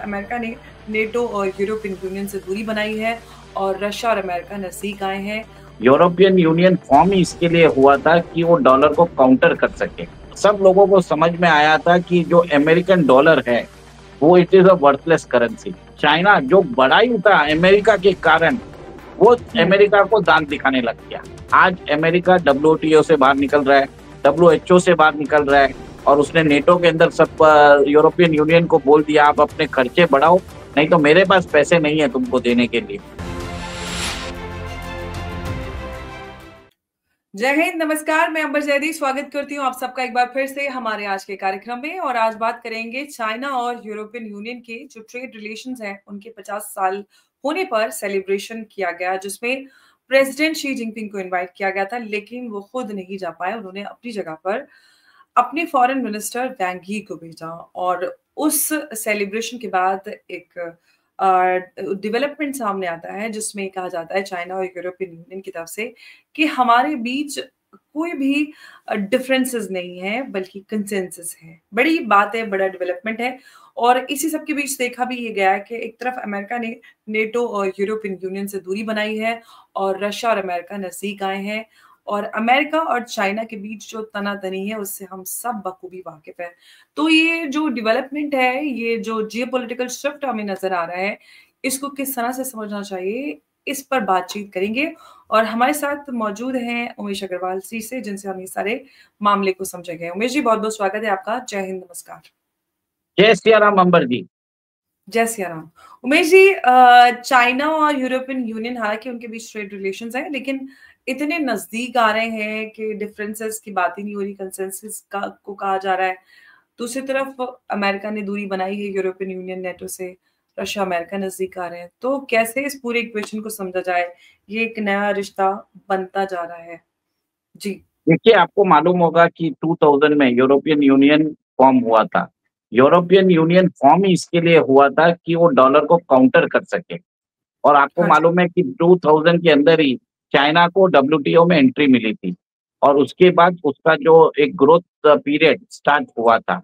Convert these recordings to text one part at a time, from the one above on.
America ने NATO और European union से दूरी बनाई है और रशिया और अमेरिका नजदीक आए हैं। यूरोपियन यूनियन फॉर्म ही इसके लिए हुआ था कि वो डॉलर को काउंटर कर सके। सब लोगों को समझ में आया था कि जो अमेरिकन डॉलर है वो it is a worthless currency. China जो बड़ा ही था अमेरिका के कारण, वो अमेरिका को दांत दिखाने लग गया। आज अमेरिका डब्ल्यूटीओ से बाहर निकल रहा है, डब्ल्यूएचओ से बाहर निकल रहा है, और उसने नेटो के अंदर सब यूरोपियन यूनियन को बोल दिया आप अपने खर्चे बढ़ाओ, नहीं तो मेरे पास पैसे नहीं है तुमको देने के लिए। जय हिंद, नमस्कार। मैं अंबर जैदी स्वागत करती हूँ आप सबका एक बार फिर से हमारे आज के कार्यक्रम में। और आज बात करेंगे चाइना और यूरोपियन यूनियन के जो ट्रेड रिलेशंस हैं उनके 50 साल होने पर सेलिब्रेशन किया गया, जिसमें प्रेसिडेंट शी जिनपिंग को इनवाइट किया गया था, लेकिन वो खुद नहीं जा पाए। उन्होंने अपनी जगह पर अपने फॉरेन मिनिस्टर वैंग यी को भेजा। और उस सेलिब्रेशन के बाद एक डेवलपमेंट सामने आता है, जिसमें कहा जाता है चाइना और यूरोपियन यूनियन की तरफ से कि हमारे बीच कोई भी डिफरेंसेस नहीं है, बल्कि कंसेंसस है। बड़ी बात है, बड़ा डेवलपमेंट है। और इसी सब के बीच देखा भी ये गया है कि एक तरफ अमेरिका ने नेटो और यूरोपियन यूनियन से दूरी बनाई है और रशिया और अमेरिका नजदीक आए हैं। और अमेरिका और चाइना के बीच जो तनातनी है उससे हम सब बखूबी वाकिफ है। तो ये जो डेवलपमेंट है, ये जो जियोपॉलिटिकल शिफ्ट हमें नजर आ रहा है, इसको किस तरह से समझना चाहिए, इस पर बातचीत करेंगे। और हमारे साथ मौजूद हैं उमेश अग्रवाल सी से, जिनसे हम ये सारे मामले को समझेंगे। उमेश जी, बहुत बहुत स्वागत है आपका। जय हिंद, नमस्कार। जय सिया राम अंबर जी। जय सिया राम। उमेश जी, चाइना और यूरोपियन यूनियन, हालांकि उनके बीच ट्रेड रिलेशंस हैं, लेकिन इतने नजदीक आ रहे हैं कि डिफरेंसेस की बात ही नहीं हो रही, कंसेंसस का को कहा जा रहा है। दूसरी तरफ अमेरिका ने दूरी बनाई है यूरोपियन यूनियन नेटो से, रशिया अमेरिका नजदीक आ रहे हैं। तो कैसे इस पूरे इक्वेशन को समझा जाए? ये एक नया रिश्ता बनता जा रहा है। जी। देखिए, आपको मालूम होगा कि 2000 में यूरोपियन यूनियन फॉर्म हुआ था। यूरोपियन यूनियन फॉर्म ही इसके लिए हुआ था कि वो डॉलर को काउंटर कर सके। और आपको हाँ जी। मालूम है कि 2000 के अंदर ही चाइना को डब्ल्यूटीओ में एंट्री मिली थी, और उसके बाद उसका जो एक ग्रोथ पीरियड स्टार्ट हुआ था।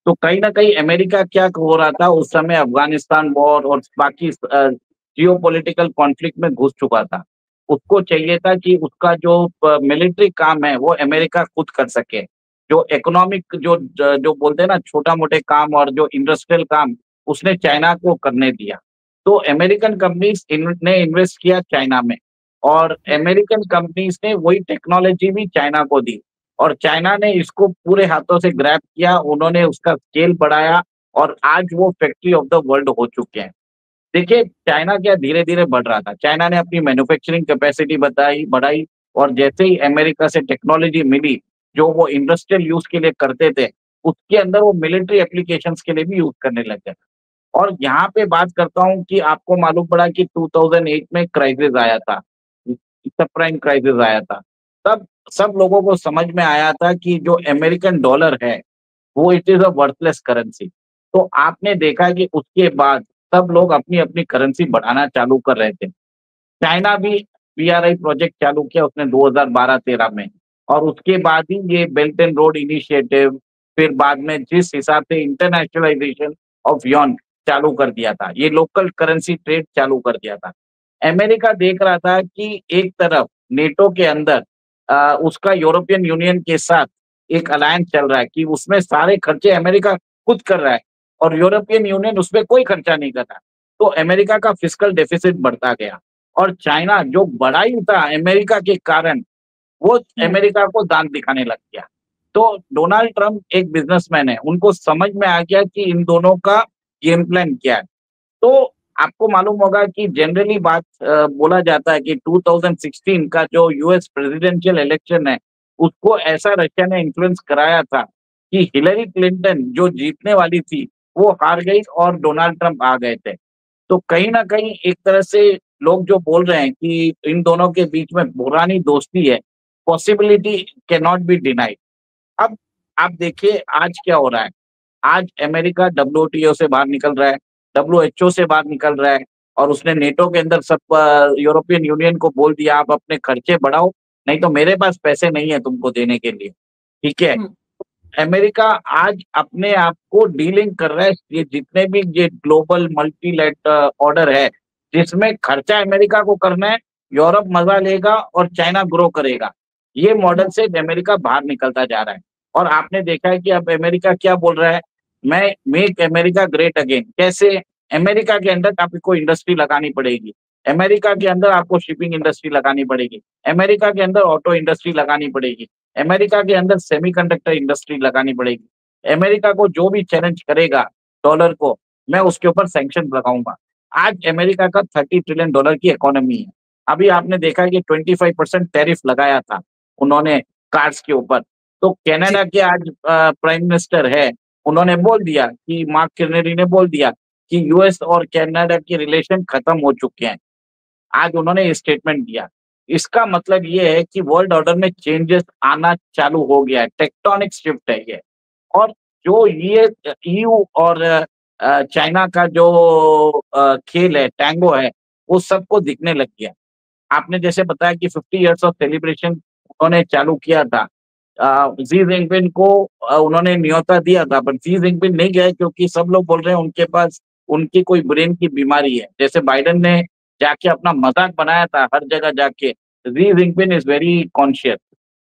तो कहीं ना कहीं अमेरिका क्या हो रहा था उस समय, अफगानिस्तान वॉर और बाकी जियो पॉलिटिकल कॉन्फ्लिक्ट में घुस चुका था। उसको चाहिए था कि उसका जो मिलिट्री काम है वो अमेरिका खुद कर सके। जो इकोनॉमिक जो बोलते हैं ना, छोटा मोटे काम और जो इंडस्ट्रियल काम, उसने चाइना को करने दिया। तो अमेरिकन कंपनीज ने इन्वेस्ट किया चाइना में, और अमेरिकन कंपनीज ने वही टेक्नोलॉजी भी चाइना को दी, और चाइना ने इसको पूरे हाथों से ग्रैब किया। उन्होंने उसका स्केल बढ़ाया, और आज वो फैक्ट्री ऑफ द वर्ल्ड हो चुके हैं। देखिए, चाइना क्या धीरे धीरे बढ़ रहा था। चाइना ने अपनी मैन्युफैक्चरिंग कैपेसिटी बढ़ाई, और जैसे ही अमेरिका से टेक्नोलॉजी मिली जो वो इंडस्ट्रियल यूज के लिए करते थे, उसके अंदर वो मिलिट्री एप्लीकेशंस के लिए भी यूज करने लग गए। और यहाँ पे बात करता हूँ कि आपको मालूम पड़ा कि 2008 में क्राइसिस आया था, सबप्राइम क्राइसिस आया था। तब सब लोगों को समझ में आया था कि जो अमेरिकन डॉलर है वो it is a worthless currency. तो आपने देखा कि उसके बाद सब लोग अपनी अपनी करेंसी बढ़ाना चालू कर रहे थे। चाइना भी पीआरआई प्रोजेक्ट चालू किया उसने 2012-13 में, और उसके बाद ही ये बेल्ट एंड रोड इनिशिएटिव, फिर बाद में जिस हिसाब से इंटरनेशनलाइजेशन ऑफ यॉन चालू कर दिया था, ये लोकल करेंसी ट्रेड चालू कर दिया था। अमेरिका देख रहा था कि एक तरफ नेटो के अंदर उसका यूरोपियन यूनियन के साथ एक अलायंस चल रहा है कि उसमें सारे खर्चे अमेरिका खुद कर रहा है, और यूरोपियन यूनियन उसमें कोई खर्चा नहीं कर रहा। तो अमेरिका का फिस्कल डेफिसिट बढ़ता गया, और चाइना जो बड़ा ही था अमेरिका के कारण, वो अमेरिका को दांत दिखाने लग गया। तो डोनाल्ड ट्रंप एक बिजनेसमैन है, उनको समझ में आ गया कि इन दोनों का गेम प्लान क्या है। तो आपको मालूम होगा कि जनरली बात बोला जाता है कि 2016 का जो यूएस प्रेसिडेंशियल इलेक्शन है, उसको ऐसा रशिया ने इन्फ्लुएंस कराया था कि हिलरी क्लिंटन जो जीतने वाली थी वो हार गई, और डोनाल्ड ट्रंप आ गए थे। तो कहीं ना कहीं एक तरह से लोग जो बोल रहे हैं कि इन दोनों के बीच में पुरानी दोस्ती है, possibility can not be denied. अब आप देखिए आज क्या हो रहा है। आज अमेरिका डब्ल्यूटीओ से बाहर निकल रहा है, डब्ल्यूएचओ से बाहर निकल रहा है, और उसने नेटो के अंदर सब यूरोपियन यूनियन को बोल दिया आप अपने खर्चे बढ़ाओ, नहीं तो मेरे पास पैसे नहीं है तुमको देने के लिए। ठीक है। अमेरिका आज अपने आप को डीलिंग कर रहा है, ये जितने भी ये ग्लोबल मल्टीलेट ऑर्डर है, जिसमें खर्चा अमेरिका को करना है, यूरोप मजा लेगा और चाइना ग्रो करेगा। ये मॉडल से अमेरिका बाहर निकलता जा रहा है। और आपने देखा है कि अब अमेरिका क्या बोल रहा है, मैं मेक अमेरिका ग्रेट अगेन। कैसे? अमेरिका के अंदर आपको इंडस्ट्री लगानी पड़ेगी, अमेरिका के अंदर आपको शिपिंग इंडस्ट्री लगानी पड़ेगी, अमेरिका के अंदर ऑटो इंडस्ट्री लगानी पड़ेगी, अमेरिका के अंदर सेमीकंडक्टर इंडस्ट्री लगानी पड़ेगी। अमेरिका को जो भी चैलेंज करेगा डॉलर को, मैं उसके ऊपर सैंक्शन लगाऊंगा। आज अमेरिका का $30 ट्रिलियन की इकोनॉमी है। अभी आपने देखा है कि 25% टैरिफ लगाया था उन्होंने कार्स के ऊपर। तो जी। कनाडा के आज प्राइम मिनिस्टर है, उन्होंने बोल दिया कि मार्क कार्नेगी ने बोल दिया कि यूएस और कनाडा के रिलेशन खत्म हो चुके हैं। आज उन्होंने ये स्टेटमेंट दिया। इसका मतलब ये है कि वर्ल्ड ऑर्डर में चेंजेस आना चालू हो गया है, टेक्टोनिक शिफ्ट है ये। और जो ये ईयू और चाइना का जो खेल है, टैंगो है, वो सबको दिखने लग गया। आपने जैसे बताया कि 50 इयर्स ऑफ सेलिब्रेशन उन्होंने चालू किया था। शी जिनपिंग को उन्होंने न्योता दिया था, पर शी जिनपिंग नहीं गए क्योंकि सब लोग बोल रहे हैं उनके पास उनकी कोई ब्रेन की बीमारी है। जैसे बाइडेन ने जाके अपना मजाक बनाया था हर जगह जाके। Xi Jinping is very conscious.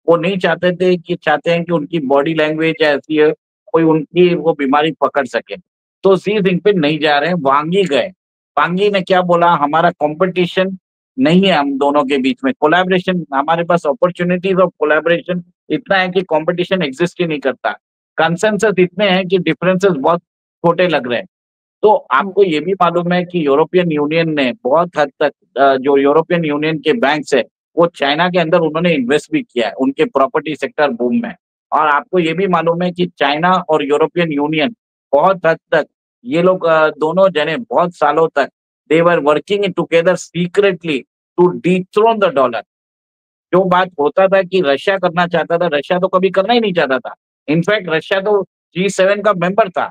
वो नहीं चाहते थे कि चाहते हैं कि उनकी बॉडी लैंग्वेज ऐसी है, कोई उनकी वो बीमारी पकड़ सके। तो शी जिनपिंग नहीं जा रहे हैं, वांग ही गए। वांग ही ने क्या बोला, हमारा कंपटीशन नहीं है हम दोनों के बीच में, कोलैबोरेशन, हमारे पास अपॉर्चुनिटीज ऑफ कोलैबोरेशन इतना है कि कंपटीशन एग्जिस्ट ही नहीं करता। कंसेंसस इतने हैं कि डिफरेंसेस बहुत छोटे लग रहे हैं। तो हुँ, आपको ये भी मालूम है कि यूरोपियन यूनियन ने बहुत हद तक जो यूरोपियन यूनियन के बैंक्स है, वो चाइना के अंदर उन्होंने इन्वेस्ट भी किया है उनके प्रॉपर्टी सेक्टर बूम में। और आपको ये भी मालूम है कि चाइना और यूरोपियन यूनियन बहुत हद तक ये लोग दोनों जने बहुत सालों तक they were working together secretly to dethrone the dollar. जो बात होता था कि रशिया करना चाहता था, रशिया तो कभी करना ही नहीं चाहता था। इनफैक्ट रशिया तो G7 का मेंबर था,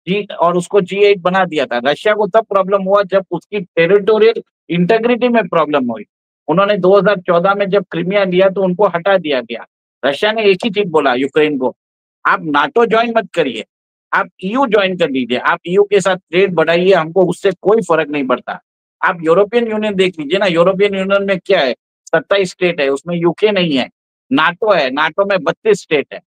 जी, और उसको G8 बना दिया था। रशिया को तब प्रॉब्लम हुआ जब उसकी टेरिटोरियल इंटीग्रिटी में प्रॉब्लम हुई। उन्होंने 2014 में जब क्रीमिया लिया तो उनको हटा दिया गया। रशिया ने एक ही चीज़ बोला यूक्रेन को, आप नाटो जॉइन मत करिए, आप ईयू जॉइन कर लीजिए, आप ईयू के साथ ट्रेड बढ़ाइए, हमको उससे कोई फ़र्क नहीं पड़ता। आप यूरोपियन यूनियन देख लीजिए ना, यूरोपियन यूनियन में क्या है, 27 स्टेट है, उसमें यूके नहीं है। नाटो है, नाटो में 32 स्टेट है।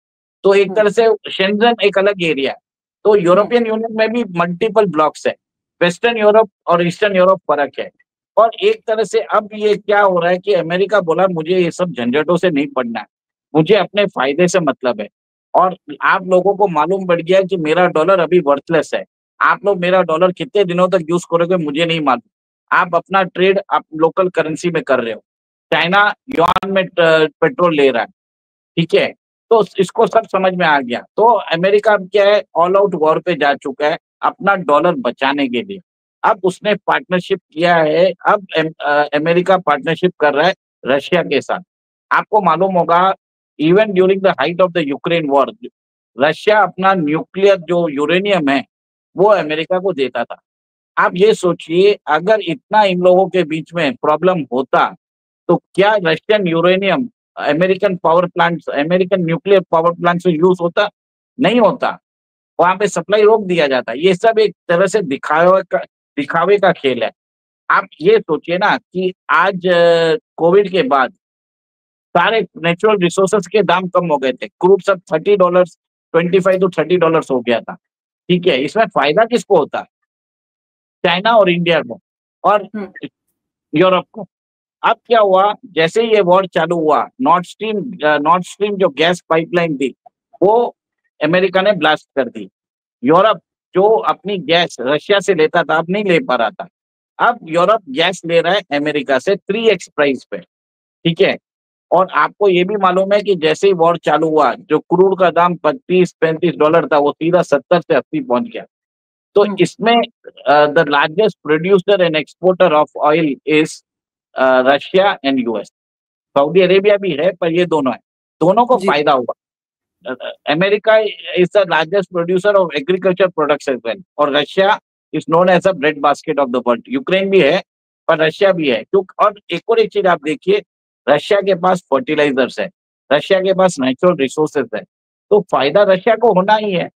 तो एक हुँ, तरह से शेंजन एक अलग एरिया है। तो हुँ, यूरोपियन यूनियन में भी मल्टीपल ब्लॉक्स है। वेस्टर्न यूरोप और ईस्टर्न यूरोप फ़र्क है। और एक तरह से अब ये क्या हो रहा है कि अमेरिका बोला मुझे ये सब झंझटों से नहीं पड़ना है, मुझे अपने फ़ायदे से मतलब है। और आप लोगों को मालूम पड़ गया कि मेरा डॉलर अभी वर्थलेस है। आप लोग मेरा डॉलर कितने दिनों तक यूज़ करोगे मुझे नहीं मालूम। आप अपना ट्रेड आप लोकल करेंसी में कर रहे हो। चाइना युआन में पेट्रोल ले रहा है, ठीक है? तो इसको सब समझ में आ गया। तो अमेरिका अब क्या है, ऑल आउट वॉर पे जा चुका है, अपना डॉलर बचाने के लिए। अब उसने पार्टनरशिप किया है, अब अमेरिका पार्टनरशिप कर रहा है रशिया के साथ। आपको मालूम होगा even during the height of the Ukraine war, Russia अपना न्यूक्लियर जो यूरेनियम है, वो अमेरिका को देता था। आप ये सोचिए अगर इतना इन लोगों के बीच में प्रॉब्लम होता, तो क्या Russian uranium American power plants, American nuclear power plant से यूज़ होता? नहीं होता। वहाँ पे सप्लाई रोक दिया जाता। ये सब एक तरह से दिखावे का खेल है। आप ये सोचिए ना कि आज कोविड के बाद सारे नेचुरल रिसोर्सेज के दाम कम हो गए थे। क्रूड सब $30, 25 टू $30 हो गया था। ठीक है? इसमें फ़ायदा किसको होता? चाइना और इंडिया को और हुँ, यूरोप को। अब क्या हुआ, जैसे ही ये वॉर चालू हुआ, नॉर्थ स्ट्रीम जो गैस पाइपलाइन थी, वो अमेरिका ने ब्लास्ट कर दी। यूरोप जो अपनी गैस रशिया से लेता था, अब नहीं ले पा रहा था। अब यूरोप गैस ले रहा है अमेरिका से 3x प्राइस पे, ठीक है? और आपको ये भी मालूम है कि जैसे ही वॉर चालू हुआ, जो क्रूड का दाम $35-35 था, वो सीधा 70 से 80 पहुँच गया। तो हुँ, इसमें the largest producer and exporter of oil is Russia and US. Saudi Arabia भी है, पर ये दोनों हैं। दोनों को जी, फ़ायदा हुआ। America is the largest producer of agriculture products as well और Russia is known as a bread basket of the world. Ukraine भी है, पर रशिया भी है। और एक चीज़ आप देखिए, रशिया के पास फर्टिलाइज़र्स है, रशिया के पास नेचुरल रिसोर्सेज़ है। तो फायदा रशिया को होना ही है।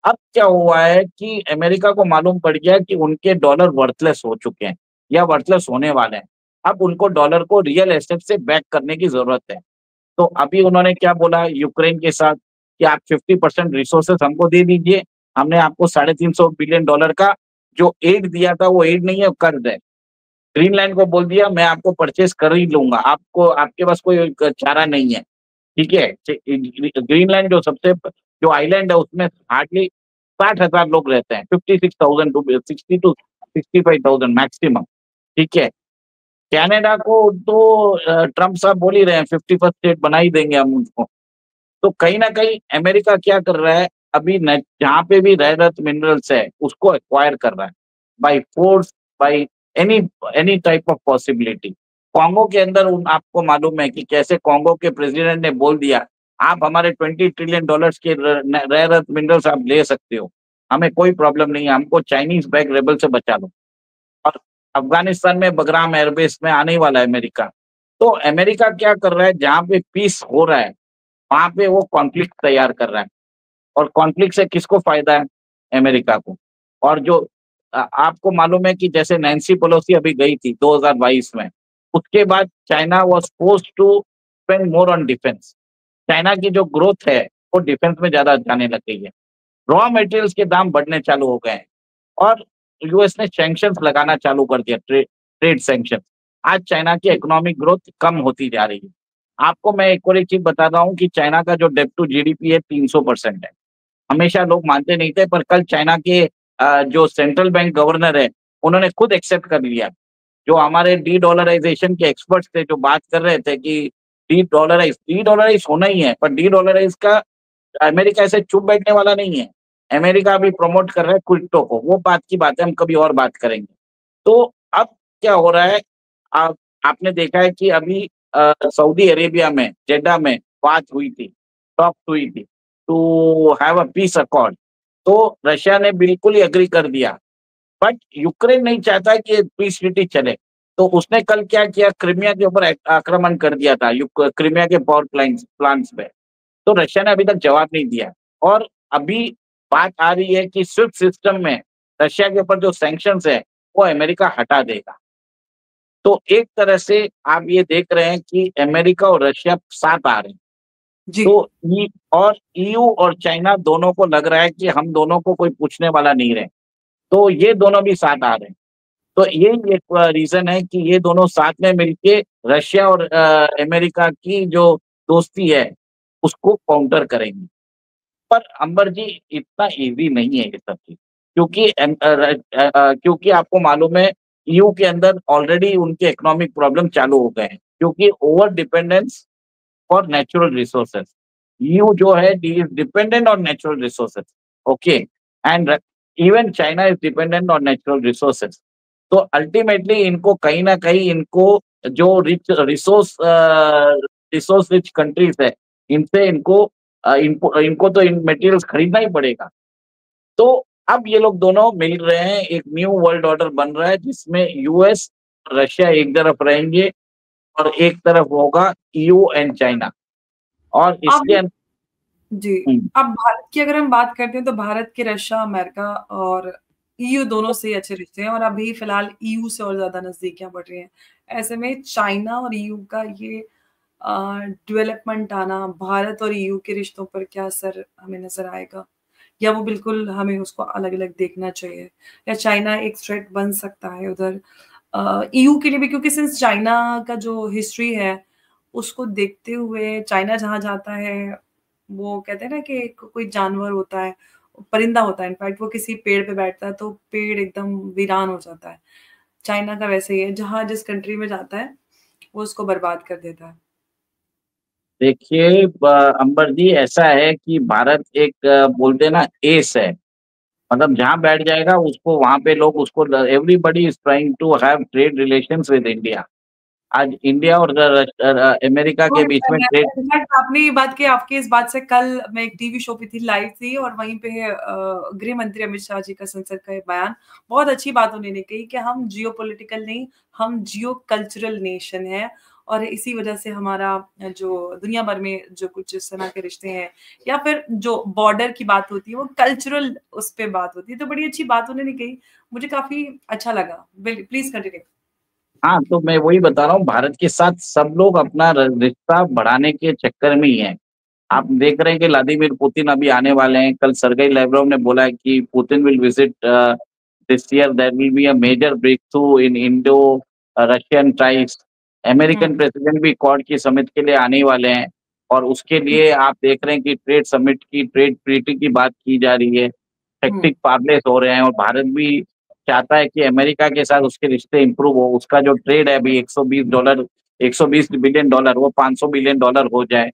अब क्या हुआ है कि अमेरिका को मालूम पड़ गया कि उनके डॉलर वर्थलेस हो चुके हैं या वर्थलेस होने वाले हैं। अब उनको डॉलर को रियल एस्टेट से बैक करने की जरूरत है। तो अभी उन्होंने क्या बोला यूक्रेन के साथ कि आप 50% रिसोर्सेस हमको दे दीजिए, हमने आपको $350 बिलियन का जो एड दिया था वो एड नहीं है, कर्ज है। ग्रीनलैंड को बोल दिया मैं आपको परचेस कर ही लूंगा, आपको आपके पास कोई चारा नहीं है। ठीक है, ग्रीनलैंड जो आइलैंड है उसमें हार्डली 60,000 लोग रहते हैं, 56,000 टू 60 to 65,000 मैक्सिमम। ठीक है, कनाडा को तो ट्रम्प साहब बोल ही रहे हैं 51st स्टेट बना ही देंगे हम उनको। तो कहीं ना कहीं अमेरिका क्या कर रहा है, अभी जहाँ पे भी रेयर अर्थ मिनरल्स है उसको एक्वायर कर रहा है by force, by any any type of possibility. Congo के अंदर आपको मालूम है कि कैसे कॉन्गो के प्रेसिडेंट ने बोल दिया आप हमारे $20 ट्रिलियन के रेयर अर्थ मिनरल्स आप ले सकते हो, हमें कोई प्रॉब्लम नहीं है, हमको चाइनीज बैक रेबल से बचा लो। और अफगानिस्तान में बगराम एयरबेस में आने वाला है अमेरिका। तो अमेरिका क्या कर रहा है, जहां पे पीस हो रहा है वहां पे वो कॉन्फ्लिक्ट तैयार कर रहा है। और कॉन्फ्लिक्ट से किसको फायदा है, अमेरिका को। और जो आपको मालूम है कि जैसे नैन्सी पेलोसी अभी गई थी 2022 में, उसके बाद China was forced to spend more on defence. China की जो ग्रोथ है वो डिफेंस में ज्यादा जाने लग गई है। रॉ मटेरियल्स के दाम बढ़ने चालू हो गए हैं और यूएस ने सैंक्शंस लगाना चालू कर दिया, ट्रेड सैंक्शन। आज चाइना की इकोनॉमिक ग्रोथ कम होती जा रही है। आपको मैं एक और एक चीज बता रहा हूँ कि चाइना का जो डेब्ट टू जीडीपी है 300% है। हमेशा लोग मानते नहीं थे, पर कल चाइना के जो सेंट्रल बैंक गवर्नर है उन्होंने खुद एक्सेप्ट कर लिया। जो हमारे डी डॉलराइजेशन के एक्सपर्ट्स थे जो बात कर रहे थे कि डी डॉलराइज होना ही है, पर डी डॉलराइज का अमेरिका ऐसे चुप बैठने वाला नहीं है। अमेरिका अभी प्रमोट कर रहा है क्रिप्टो को, वो बात की बात है, हम कभी और बात करेंगे। तो अब क्या हो रहा है, आप आपने देखा है कि अभी सऊदी अरेबिया में जेड्डा में बात हुई थी, टॉक हुई थी to have a peace accord. तो रशिया ने बिल्कुल ही एग्री कर दिया, बट यूक्रेन नहीं चाहता कि पीस ट्रीटी चले। तो उसने कल क्या किया, क्रीमिया के ऊपर आक्रमण कर दिया था, क्रीमिया के पावर प्लांट्स पे। तो रशिया ने अभी तक जवाब नहीं दिया। और अभी बात आ रही है कि स्विफ्ट सिस्टम में रशिया के ऊपर जो सैंक्शंस है वो अमेरिका हटा देगा। तो एक तरह से आप ये देख रहे हैं कि अमेरिका और रशिया साथ आ रहे हैं। जी। तो और ईयू और चाइना दोनों को लग रहा है कि हम दोनों को कोई पूछने वाला नहीं रहे, तो ये दोनों भी साथ आ रहे हैं। तो यही एक रीजन है कि ये दोनों साथ में मिलके रशिया और अमेरिका की जो दोस्ती है उसको काउंटर करेंगे। पर अंबर जी इतना इजी नहीं है ये सब चीज, क्योंकि क्योंकि आपको मालूम है ईयू के अंदर ऑलरेडी उनके इकोनॉमिक प्रॉब्लम चालू हो गए हैं, क्योंकि over dependence for natural resources. EU जो है is dependent on natural resources. Okay, and even China is dependent on natural resources. तो अल्टीमेटली इनको कहीं ना कहीं इनको जो रिसोर्स रिच कंट्रीज है इनसे इनको तो इन मटेरियल्स खरीदना ही पड़ेगा। तो अब ये लोग दोनों मिल रहे हैं, एक न्यू वर्ल्ड ऑर्डर बन रहा है जिसमें यूएस रशिया एक तरफ रहेंगे और एक तरफ होगा ईयू एंड चाइना। और इसके अब जी, अब भारत की अगर हम बात करते हैं तो भारत के रशिया, अमेरिका और ईयू दोनों से अच्छे रिश्ते हैं और अभी फिलहाल ईयू से और ज्यादा नजदीकियां बढ़ रही हैं। ऐसे में चाइना और ईयू का ये डेवलपमेंट आना भारत और ईयू के रिश्तों पर क्या असर हमें नजर आएगा, या वो बिल्कुल हमें उसको अलग अलग देखना चाहिए, या चाइना एक थ्रेट बन सकता है उधर ईयू के लिए भी, क्योंकि सिंस चाइना का जो हिस्ट्री है उसको देखते हुए चाइना जहां जाता है वो कहते हैं ना कि कोई जानवर होता है, परिंदा होता है, इनफैक्ट वो किसी पेड़ पे बैठता है तो पेड़ एकदम वीरान हो जाता है। चाइना का वैसे ही है, जहां जिस कंट्री में जाता है वो उसको बर्बाद कर देता है। देखिए अंबर जी ऐसा है कि भारत एक बोलते हैं ना एस है, मतलब जहां बैठ जाएगा उसको वहां पे लोग उसको everybody is trying to have trade relations with India. आज इंडिया और अमेरिका के बीच में ट्रेड। इनफैक्ट आपने ये बात की, आपकी इस बात से कल मैं एक टीवी शो पे थी, लाइव थी, और वहीं पे गृह मंत्री अमित शाह जी का संसद का एक बयान, बहुत अच्छी बात उन्होंने कही कि हम जियो पॉलिटिकल नहीं, हम जियो कल्चरल नेशन है और इसी वजह से हमारा जो दुनिया भर में जो कुछ इस तरह के रिश्ते हैं या फिर जो बॉर्डर की बात होती है वो कल्चरल उस पे बात होती है। तो बड़ी अच्छी बात उन्होंने कही, मुझे काफी अच्छा लगा। Please continue. हाँ, तो मैं वही बता रहा हूँ, भारत के साथ सब लोग अपना रिश्ता बढ़ाने के चक्कर में ही है। आप देख रहे हैं कि व्लादिमीर पुतिन अभी आने वाले हैं। कल सर्गेई लैवरोव ने बोला है कि Putin will visit this year, there will be a major breakthrough in Indo Russian ties. American hmm. President भी क्वाड की समिट के लिए आने वाले हैं, और उसके लिए आप देख रहे हैं कि ट्रेड समिट की, ट्रेड ट्रीटी की बात की जा रही है। हम्म। टेक्टिक पार्लेस हो रहे हैं, और भारत भी चाहता है कि अमेरिका के साथ उसके रिश्ते इंप्रूव हो। उसका जो ट्रेड है अभी $120, $120 बिलियन, वो $500 बिलियन हो जाए।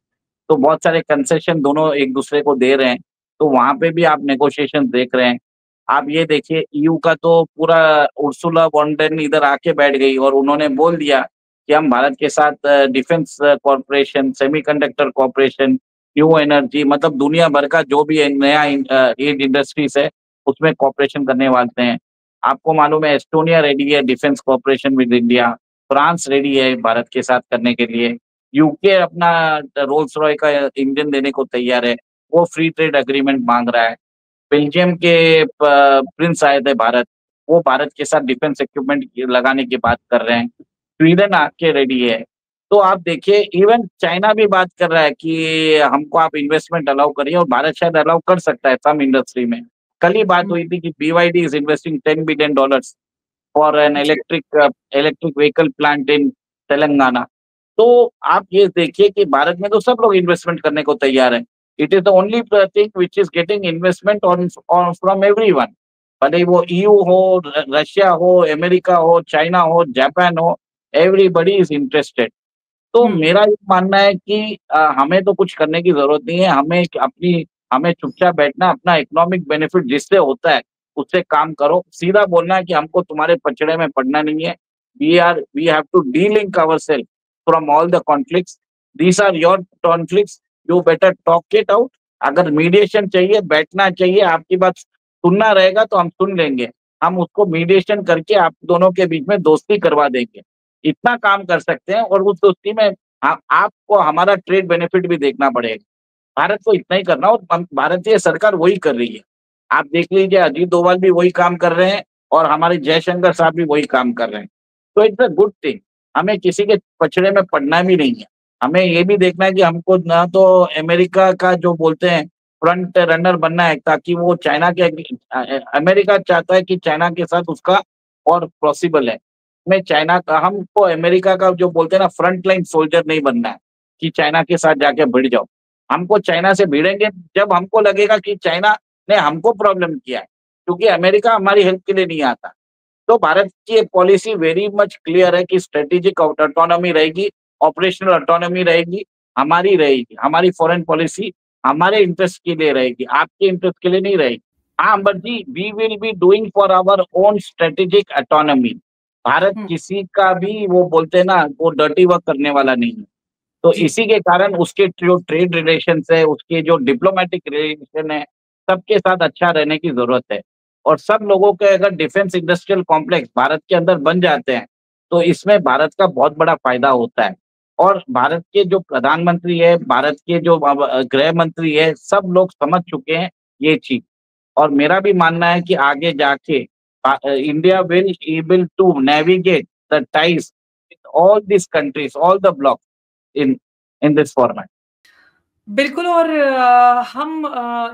तो बहुत सारे कंसेशन दोनों एक दूसरे को दे रहे हैं। तो वहां पे भी आप नेगोशिएशन देख रहे हैं। आप ये देखिए, ईयू का तो पूरा उर्सुला वॉन डेर लेyen इधर आके बैठ गई और उन्होंने बोल दिया कि हम भारत के साथ defence corporation, semiconductor corporation, new energy, मतलब दुनिया भर का जो भी नया एज इंडस्ट्रीज है उसमें कॉर्पोरेशन करने वाले हैं। आपको मालूम है एस्टोनिया रेडी है defence corporation with India, France ready है भारत के साथ करने के लिए, यूके अपना रोल्स रॉय का इंजन देने को तैयार है, वो फ्री ट्रेड एग्रीमेंट मांग रहा है। बेल्जियम के प्रिंस आए थे भारत, वो भारत के साथ डिफेंस इक्विपमेंट लगाने की बात कर रहे हैं। स्वीडन आके रेडी है। तो आप देखिए, इवन चाइना भी बात कर रहा है कि हमको आप इन्वेस्टमेंट अलाउ करिए, और भारत शायद अलाउ कर सकता है सम इंडस्ट्री में। कल ही बात हम्म। हुई थी कि BYD is investing $10 billion for an जी। Electric vehicle plant in Telangana. तो आप ये देखिए कि भारत में तो सब लोग इन्वेस्टमेंट करने को तैयार है। It is the only thing which is getting investment on from everyone, भले ही वो ईयू हो, रशिया हो, अमेरिका हो, चाइना हो, जापान हो, एवरीबडी इज इंटरेस्टेड। तो हम्म। मेरा ये मानना है कि हमें तो कुछ करने की जरूरत नहीं है। हमें चुपचाप बैठना, अपना इकोनॉमिक बेनिफिट जिससे होता है उससे काम करो। सीधा बोलना है कि हमको तुम्हारे पचड़े में पड़ना नहीं है। We have to delink ourselves from all the conflicts. These are your conflicts, you better talk it out. अगर मीडिएशन चाहिए, बैठना चाहिए, आपकी बात सुनना रहेगा तो हम सुन लेंगे। हम उसको मीडिएशन करके आप दोनों के बीच में दोस्ती करवा देंगे। इतना काम कर सकते हैं, और उस दोस्ती में आपको हमारा ट्रेड बेनिफिट भी देखना पड़ेगा। भारत को इतना ही करना, और भारतीय सरकार वही कर रही है। आप देख लीजिए, अजीत डोभाल भी वही काम कर रहे हैं, और हमारे जयशंकर साहब भी वही काम कर रहे हैं। तो इट्स अ गुड थिंग। हमें किसी के पछड़े में पड़ना भी नहीं है। हमें ये भी देखना है कि हमको ना तो अमेरिका का जो बोलते हैं फ्रंट रनर बनना है, ताकि वो चाइना के अमेरिका चाहता है कि चाइना के साथ उसका और पॉसिबल है। में चाइना का, हमको अमेरिका का जो बोलते हैं ना फ्रंट लाइन सोल्जर नहीं बनना है कि चाइना के साथ जाके भिड़ जाओ। हमको चाइना से भिड़ेंगे जब हमको लगेगा कि चाइना ने हमको प्रॉब्लम किया है, क्योंकि अमेरिका हमारी हेल्प के लिए नहीं आता। तो भारत की पॉलिसी वेरी मच क्लियर है कि स्ट्रेटेजिक ऑटोनॉमी रहेगी, ऑपरेशनल ऑटोनॉमी रहेगी, हमारी रहेगी। हमारी फॉरेन पॉलिसी हमारे इंटरेस्ट के लिए रहेगी, आपके इंटरेस्ट के लिए नहीं रहेगी। हाँ Ambar ji, we will be doing for our own strategic autonomy. Bharat hmm. किसी का भी वो बोलते हैं ना, वो डर्टी वर्क करने वाला नहीं है। तो जी। इसी के कारण उसके जो ट्रेड रिलेशन है, उसके जो डिप्लोमेटिक रिलेशन है, सबके साथ अच्छा रहने की जरूरत है। और सब लोगों के अगर डिफेंस इंडस्ट्रियल कॉम्प्लेक्स भारत के अंदर बन जाते हैं, तो इसमें भारत का बहुत बड़ा फायदा होता है। और भारत के जो प्रधानमंत्री है, भारत के जो गृह मंत्री है, सब लोग समझ चुके हैं ये चीज। और मेरा भी मानना है कि आगे जाके India will able to navigate the ties with all this countries, all the block in in this format. बिल्कुल। और हम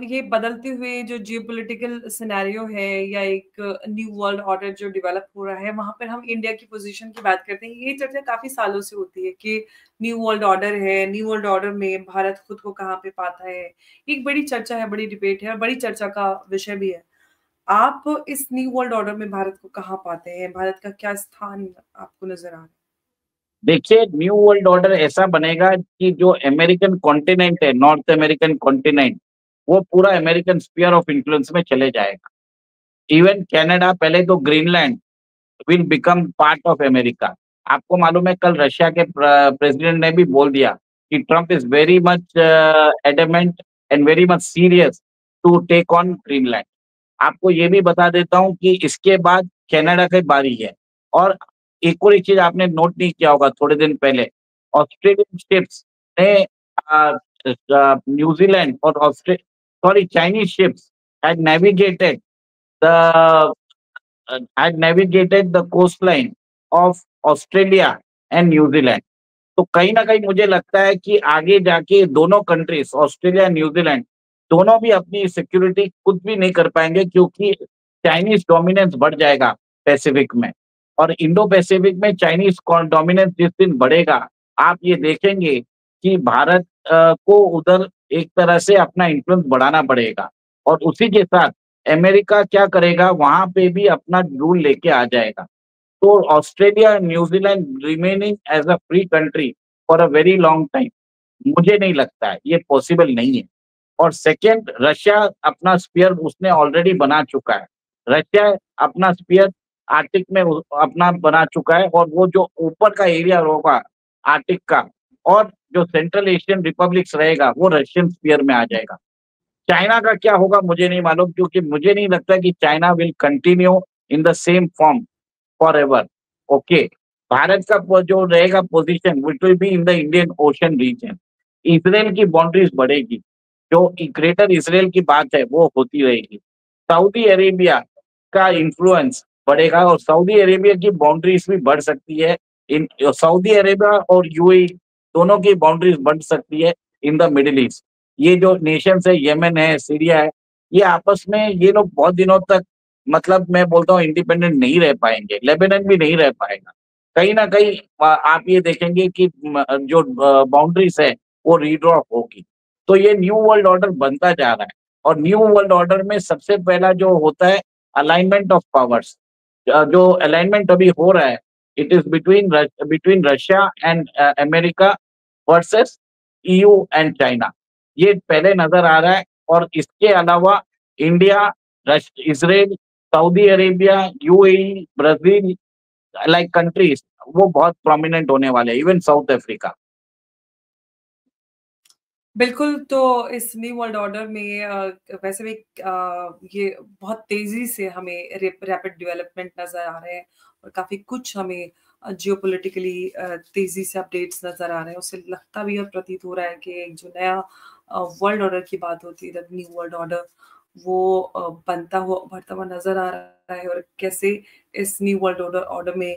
ये बदलते हुए जो जियोपॉलिटिकल सिनेरियो है या एक न्यू वर्ल्ड ऑर्डर जो डेवलप हो रहा है, वहां पर हम इंडिया की पोजीशन की बात करते हैं। ये चर्चा काफी सालों से होती है कि न्यू वर्ल्ड ऑर्डर है, न्यू वर्ल्ड ऑर्डर में भारत खुद को कहाँ पे पाता है। एक बड़ी चर्चा है, बड़ी डिबेट है और बड़ी चर्चा का विषय भी है। आप इस न्यू वर्ल्ड ऑर्डर में भारत को कहाँ पाते हैं? भारत का क्या स्थान आपको नजर आ रहा है? देखिए, न्यू वर्ल्ड ऑर्डर ऐसा बनेगा कि जो अमेरिकन कॉन्टिनेंट है, नॉर्थ अमेरिकन कॉन्टिनेंट, वो पूरा अमेरिकन स्फीयर ऑफ इन्फ्लुएंस में चले जाएगा। इवन कनाडा, पहले तो Greenland will become part of America. आपको मालूम है, कल रशिया के प्रेसिडेंट ने भी बोल दिया कि Trump is very much adamant and very much serious to take on Greenland. आपको ये भी बता देता हूँ कि इसके बाद कनाडा की बारी है। और एक और एक चीज आपने नोट नहीं किया होगा थोड़े दिन पहले, ऑस्ट्रेलियन शिप्स ने न्यूजीलैंड और Chinese ships had navigated the had navigated the coastline of Australia and New Zealand. तो कहीं ना कहीं मुझे लगता है कि आगे जाके दोनों कंट्रीज ऑस्ट्रेलिया न्यूजीलैंड दोनों भी अपनी सिक्योरिटी खुद भी नहीं कर पाएंगे, क्योंकि चाइनीज डोमिनेंस बढ़ जाएगा पैसिफिक में। और इंडो पैसिफिक में चाइनीज डोमिनेंस जिस दिन बढ़ेगा, आप ये देखेंगे कि भारत को उधर एक तरह से अपना इन्फ्लुएंस बढ़ाना पड़ेगा। और उसी के साथ अमेरिका क्या करेगा, वहां पे भी अपना रूल लेके आ जाएगा। तो Australia New Zealand remaining as a free country for a very long time, मुझे नहीं लगता है, ये पॉसिबल नहीं है। और सेकेंड, रशिया अपना स्पीयर उसने ऑलरेडी बना चुका है। रशिया अपना स्पीयर आर्टिक में अपना बना चुका है, और वो जो ऊपर का एरिया होगा आर्टिक का, और जो सेंट्रल एशियन रिपब्लिक्स रहेगा, वो रशियन स्पीयर में आ जाएगा। चाइना का क्या होगा मुझे नहीं मालूम, क्योंकि मुझे नहीं लगता कि China will continue in the same form forever. Okay, भारत का जो रहेगा position, which will be in the Indian Ocean region. Israel की बाउंड्रीज बढ़ेगी, जो ग्रेटर इसराइल की बात है वो होती रहेगी। सऊदी अरेबिया का इन्फ्लुएंस बढ़ेगा, और सऊदी अरेबिया की बाउंड्रीज भी बढ़ सकती है। इन सऊदी अरेबिया और यूएई दोनों की बाउंड्रीज बढ़ सकती है इन द मिडिल ईस्ट। ये जो नेशंस है, यमन है, सीरिया है, ये आपस में ये लोग बहुत दिनों तक, मतलब मैं बोलता हूँ, इंडिपेंडेंट नहीं रह पाएंगे। लेबनान भी नहीं रह पाएगा। कहीं ना कहीं आप ये देखेंगे कि जो बाउंड्रीज है वो रीड्रॉ होगी। तो ये न्यू वर्ल्ड ऑर्डर बनता जा रहा है, और न्यू वर्ल्ड ऑर्डर में सबसे पहला जो होता है अलाइनमेंट ऑफ पावर्स। जो अलाइनमेंट अभी हो रहा है, it is between Russia and America versus EU and China, ये पहले नजर आ रहा है। और इसके अलावा India, Israel, Saudi Arabia, UAE, Brazil, like countries, वो बहुत प्रोमिनेंट होने वाले हैं, इवन साउथ अफ्रीका। बिल्कुल, तो इस न्यू वर्ल्ड ऑर्डर में वैसे भी ये बहुत तेज़ी से हमें रैपिड डेवलपमेंट नज़र आ रहे हैं, और काफ़ी कुछ हमें जियोपॉलिटिकली तेज़ी से अपडेट्स नज़र आ रहे हैं। उससे लगता भी और प्रतीत हो रहा है कि एक जो नया वर्ल्ड ऑर्डर की बात होती है, द न्यू वर्ल्ड ऑर्डर, वो बनता हुआ उभरता हुआ नज़र आ रहा है। और कैसे इस न्यू वर्ल्ड ऑर्डर में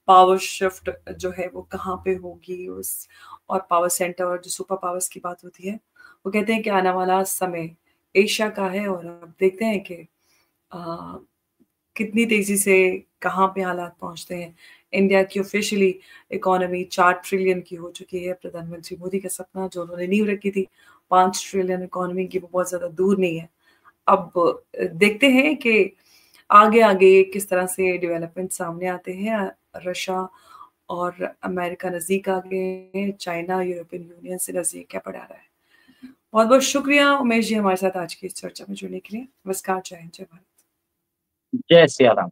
पावर शिफ्ट जो है वो कहाँ पे होगी, उस और पावर सेंटर और जो सुपर पावर्स की बात होती है, वो कहते हैं कि आने वाला समय एशिया का है। और अब देखते हैं कि अ, कितनी तेज़ी से कहाँ पे हालात पहुँचते हैं। इंडिया की ऑफ़िशियली इकोनॉमी 4 ट्रिलियन की हो चुकी है। प्रधानमंत्री मोदी का सपना जो उन्होंने नींव रखी थी 5 ट्रिलियन इकोनॉमी की, वो बहुत ज़्यादा दूर नहीं है। अब देखते हैं कि आगे-आगे किस तरह से डेवलपमेंट सामने आते हैं। रशिया और अमेरिका नज़दीक आ गए हैं, चाइना यूरोपियन यूनियन से नज़दीक बढ़ा रहा है। बहुत-बहुत शुक्रिया उमेश जी हमारे साथ आज की इस चर्चा में जुड़ने के लिए। नमस्कार, जय हिंद, जय भारत। जय सिया राम।